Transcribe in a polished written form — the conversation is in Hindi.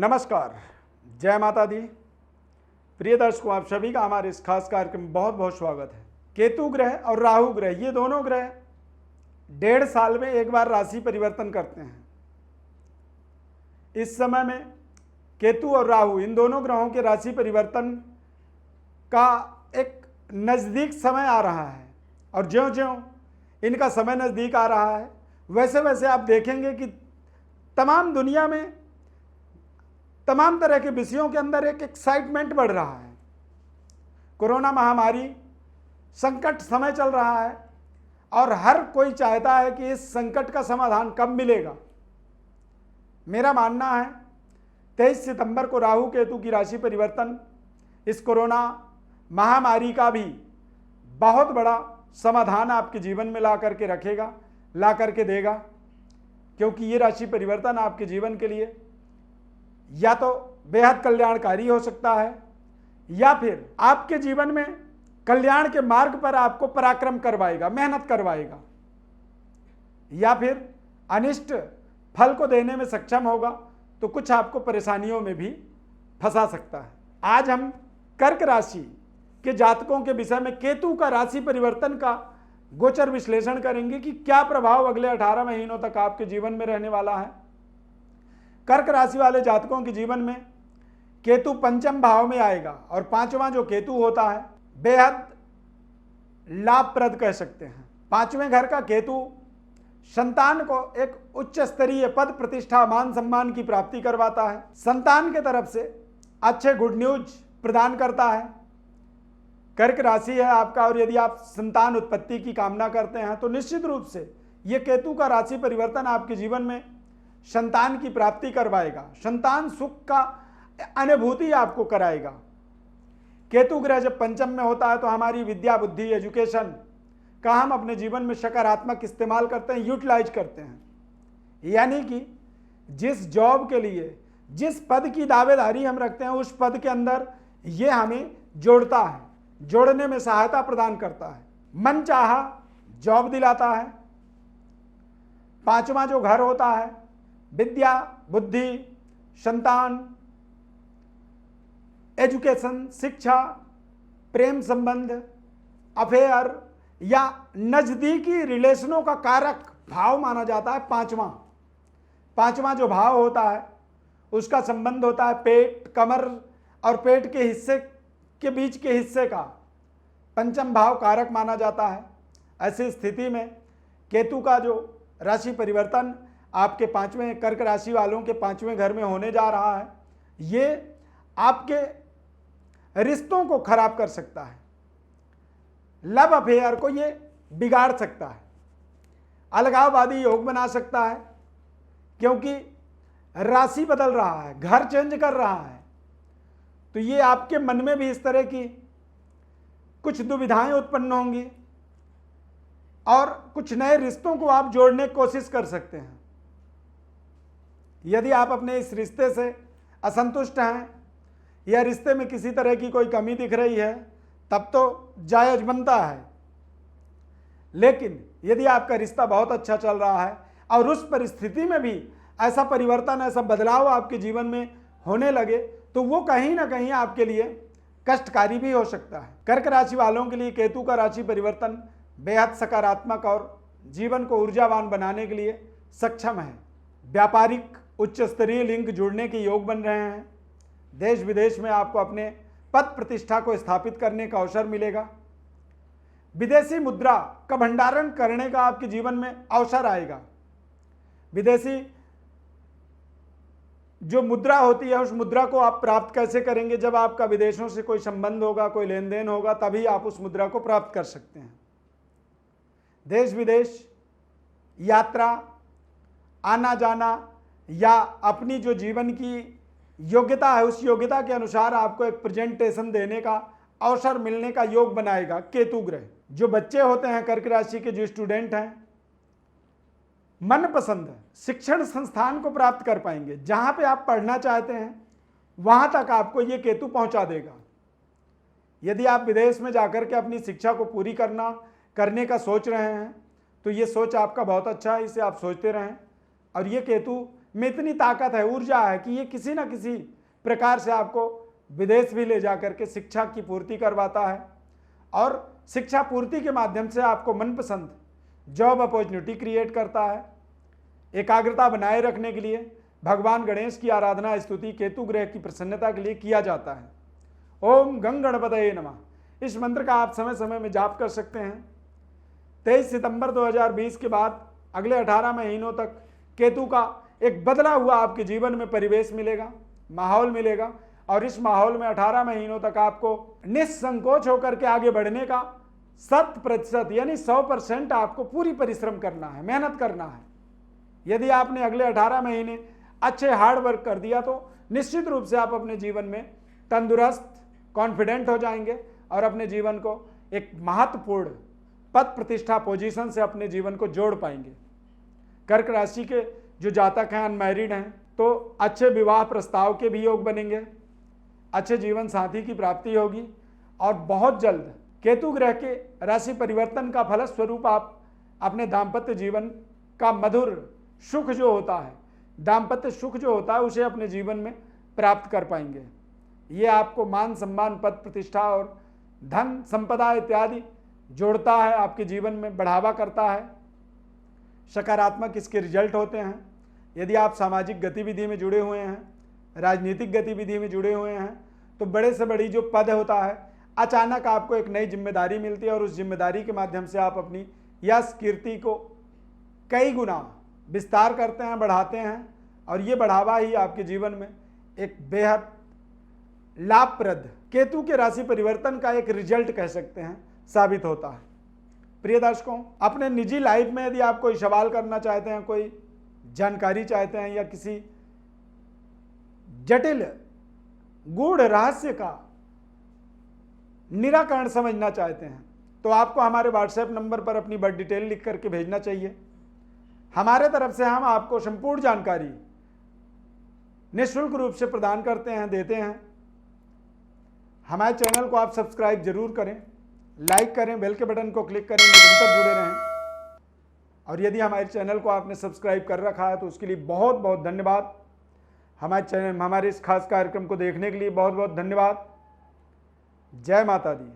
नमस्कार, जय माता दी। प्रिय दर्शकों, आप सभी का हमारे इस खास कार्यक्रम में बहुत बहुत स्वागत है। केतु ग्रह और राहु ग्रह, ये दोनों ग्रह 1.5 साल में एक बार राशि परिवर्तन करते हैं। इस समय में केतु और राहु, इन दोनों ग्रहों के राशि परिवर्तन का एक नज़दीक समय आ रहा है और ज्यों-ज्यों इनका समय नज़दीक आ रहा है वैसे वैसे आप देखेंगे कि तमाम दुनिया में तमाम तरह के विषयों के अंदर एक एक्साइटमेंट बढ़ रहा है। कोरोना महामारी संकट समय चल रहा है और हर कोई चाहता है कि इस संकट का समाधान कब मिलेगा। मेरा मानना है 23 सितंबर को राहु केतु की राशि परिवर्तन इस कोरोना महामारी का भी बहुत बड़ा समाधान आपके जीवन में ला करके रखेगा, ला करके देगा, क्योंकि ये राशि परिवर्तन आपके जीवन के लिए या तो बेहद कल्याणकारी हो सकता है या फिर आपके जीवन में कल्याण के मार्ग पर आपको पराक्रम करवाएगा, मेहनत करवाएगा, या फिर अनिष्ट फल को देने में सक्षम होगा तो कुछ आपको परेशानियों में भी फंसा सकता है। आज हम कर्क राशि के जातकों के विषय में केतु का राशि परिवर्तन का गोचर विश्लेषण करेंगे कि क्या प्रभाव अगले 18 महीनों तक आपके जीवन में रहने वाला है। कर्क राशि वाले जातकों के जीवन में केतु पंचम भाव में आएगा और पांचवा जो केतु होता है बेहद लाभप्रद कह सकते हैं। पांचवें घर का केतु संतान को एक उच्च स्तरीय पद प्रतिष्ठा मान सम्मान की प्राप्ति करवाता है, संतान के तरफ से अच्छे गुड न्यूज प्रदान करता है। कर्क राशि है आपका और यदि आप संतान उत्पत्ति की कामना करते हैं तो निश्चित रूप से यह केतु का राशि परिवर्तन आपके जीवन में संतान की प्राप्ति करवाएगा, संतान सुख का अनुभूति आपको कराएगा। केतु ग्रह जब पंचम में होता है तो हमारी विद्या बुद्धि एजुकेशन का हम अपने जीवन में सकारात्मक इस्तेमाल करते हैं, यूटिलाइज करते हैं। यानी कि जिस जॉब के लिए जिस पद की दावेदारी हम रखते हैं उस पद के अंदर ये हमें जोड़ता है, जोड़ने में सहायता प्रदान करता है, मन चाहा जॉब दिलाता है। पांचवा जो घर होता है विद्या बुद्धि संतान एजुकेशन पाशिक्षा प्रेम संबंध अफेयर या नजदीकी रिलेशनों का कारक भाव माना जाता है। पांचवा जो भाव होता है उसका संबंध होता है पेट, कमर और पेट के हिस्से के बीच के हिस्से का पंचम भाव कारक माना जाता है। ऐसी स्थिति में केतु का जो राशि परिवर्तन आपके पांचवें कर्क राशि वालों के पांचवें घर में होने जा रहा है, ये आपके रिश्तों को खराब कर सकता है, लव अफेयर को ये बिगाड़ सकता है, अलगाववादी योग बना सकता है, क्योंकि राशि बदल रहा है, घर चेंज कर रहा है। तो ये आपके मन में भी इस तरह की कुछ दुविधाएं उत्पन्न होंगी और कुछ नए रिश्तों को आप जोड़ने की कोशिश कर सकते हैं। यदि आप अपने इस रिश्ते से असंतुष्ट हैं या रिश्ते में किसी तरह की कोई कमी दिख रही है तब तो जायज बनता है, लेकिन यदि आपका रिश्ता बहुत अच्छा चल रहा है और उस परिस्थिति में भी ऐसा परिवर्तन, ऐसा बदलाव आपके जीवन में होने लगे तो वो कहीं ना कहीं आपके लिए कष्टकारी भी हो सकता है। कर्क राशि वालों के लिए केतु का राशि परिवर्तन बेहद सकारात्मक और जीवन को ऊर्जावान बनाने के लिए सक्षम है। व्यापारिक उच्च स्तरीय लिंक जुड़ने के योग बन रहे हैं। देश विदेश में आपको अपने पद प्रतिष्ठा को स्थापित करने का अवसर मिलेगा। विदेशी मुद्रा का भंडारण करने का आपके जीवन में अवसर आएगा। विदेशी जो मुद्रा होती है उस मुद्रा को आप प्राप्त कैसे करेंगे? जब आपका विदेशों से कोई संबंध होगा, कोई लेन देन होगा, तभी आप उस मुद्रा को प्राप्त कर सकते हैं। देश विदेश यात्रा, आना जाना या अपनी जो जीवन की योग्यता है उस योग्यता के अनुसार आपको एक प्रेजेंटेशन देने का अवसर मिलने का योग बनाएगा केतु ग्रह। जो बच्चे होते हैं कर्क राशि के, जो स्टूडेंट हैं, मनपसंद शिक्षण संस्थान को प्राप्त कर पाएंगे। जहां पे आप पढ़ना चाहते हैं वहां तक आपको ये केतु पहुंचा देगा। यदि आप विदेश में जाकर के अपनी शिक्षा को पूरी करने का सोच रहे हैं तो ये सोच आपका बहुत अच्छा है, इसे आप सोचते रहें। और ये केतु में इतनी ताकत है, ऊर्जा है कि ये किसी ना किसी प्रकार से आपको विदेश भी ले जाकर के शिक्षा की पूर्ति करवाता है और शिक्षा पूर्ति के माध्यम से आपको मनपसंद जॉब अपॉर्चुनिटी क्रिएट करता है। एकाग्रता बनाए रखने के लिए भगवान गणेश की आराधना स्तुति केतु ग्रह की प्रसन्नता के लिए किया जाता है। ओम गंग गणपतये नमः। इस मंत्र का आप समय समय में जाप कर सकते हैं। 23 सितंबर 2020 के बाद अगले 18 महीनों तक केतु का एक बदला हुआ आपके जीवन में परिवेश मिलेगा, माहौल मिलेगा और इस माहौल में 18 महीनों तक आपको निसंकोच होकर के आगे बढ़ने का 100% यानी 100% आपको पूरी परिश्रम करना है, मेहनत करना है। यदि आपने अगले 18 महीने अच्छे हार्ड वर्क कर दिया तो निश्चित रूप से आप अपने जीवन में तंदुरुस्त, कॉन्फिडेंट हो जाएंगे और अपने जीवन को एक महत्वपूर्ण पद प्रतिष्ठा पोजीशन से अपने जीवन को जोड़ पाएंगे। कर्क राशि के जो जातक हैं, अनमैरिड हैं, तो अच्छे विवाह प्रस्ताव के भी योग बनेंगे, अच्छे जीवन साथी की प्राप्ति होगी और बहुत जल्द केतु ग्रह के राशि परिवर्तन का फलस्वरूप आप अपने दाम्पत्य जीवन का मधुर सुख जो होता है, दाम्पत्य सुख जो होता है, उसे अपने जीवन में प्राप्त कर पाएंगे। ये आपको मान सम्मान, पद प्रतिष्ठा और धन संपदा इत्यादि जोड़ता है, आपके जीवन में बढ़ावा करता है। सकारात्मक इसके रिजल्ट होते हैं। यदि आप सामाजिक गतिविधि में जुड़े हुए हैं, राजनीतिक गतिविधि में जुड़े हुए हैं, तो बड़े से बड़ी जो पद होता है, अचानक आपको एक नई जिम्मेदारी मिलती है और उस जिम्मेदारी के माध्यम से आप अपनी यश कीर्ति को कई गुना विस्तार करते हैं, बढ़ाते हैं और ये बढ़ावा ही आपके जीवन में एक बेहद लाभप्रद केतु के राशि परिवर्तन का एक रिजल्ट कह सकते हैं, साबित होता है। प्रिय दर्शकों, अपने निजी लाइफ में यदि आप कोई सवाल करना चाहते हैं, कोई जानकारी चाहते हैं या किसी जटिल गूढ़ रहस्य का निराकरण समझना चाहते हैं, तो आपको हमारे व्हाट्सएप नंबर पर अपनी बर्थ डिटेल लिख करके भेजना चाहिए। हमारे तरफ से हम आपको संपूर्ण जानकारी निःशुल्क रूप से प्रदान करते हैं, देते हैं। हमारे चैनल को आप सब्सक्राइब जरूर करें, लाइक करें, बेल के बटन को क्लिक करें, निरंतर जुड़े रहें। और यदि हमारे चैनल को आपने सब्सक्राइब कर रखा है तो उसके लिए बहुत बहुत धन्यवाद। हमारे इस खास कार्यक्रम को देखने के लिए बहुत बहुत धन्यवाद। जय माता दी।